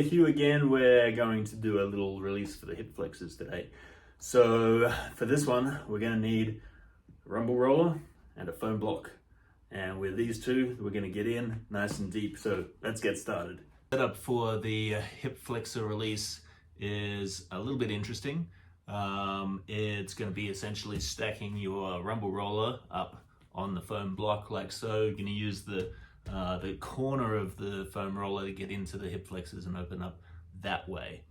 With you again, we're going to do a little release for the hip flexors today. So for this one, we're going to need a rumble roller and a foam block. And with these two, we're going to get in nice and deep. So let's get started. Setup for the hip flexor release is a little bit interesting. It's going to be essentially stacking your rumble roller up on the foam block like so. You're going to use the corner of the foam roller to get into the hip flexors and open up that way.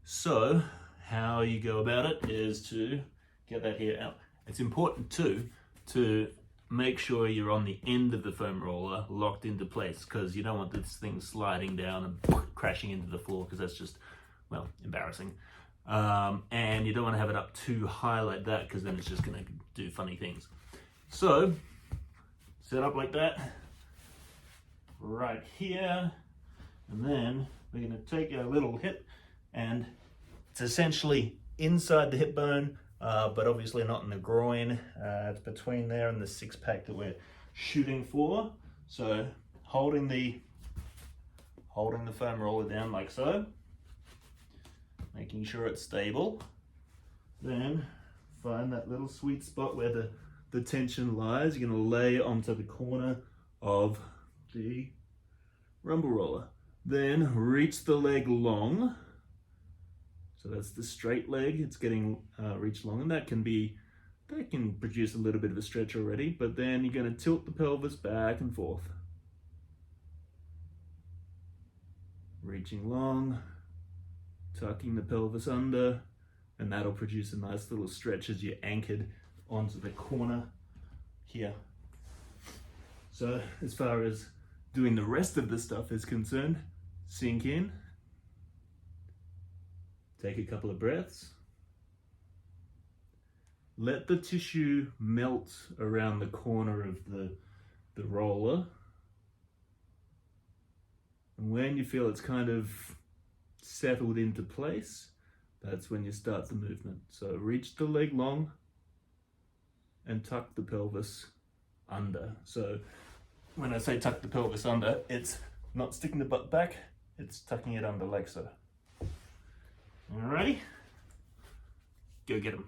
So how you go about it is to get that here out. It's important too to make sure you're on the end of the foam roller locked into place, because you don't want this thing sliding down and crashing into the floor, because that's just, well, embarrassing. And you don't want to have it up too high like that, because then it's just going to do funny things. So set up like that right here, and then we're going to take our little hip, and it's essentially inside the hip bone, but obviously not in the groin. It's between there and the six pack that we're shooting for. So holding the foam roller down like so, making sure it's stable. Then find that little sweet spot where the tension lies. You're going to lay onto the corner of the rumble roller. Then reach the leg long. So that's the straight leg. It's getting reached long, and that can produce a little bit of a stretch already. But then you're going to tilt the pelvis back and forth, reaching long, tucking the pelvis under, and that'll produce a nice little stretch as you're anchored onto the corner here. So as far as doing the rest of the stuff is concerned, sink in, take a couple of breaths, let the tissue melt around the corner of the roller, and when you feel it's kind of settled into place, that's when you start the movement. So reach the leg long and tuck the pelvis under. So when I say tuck the pelvis under, it's not sticking the butt back, it's tucking it under like so. Alrighty, go get 'em.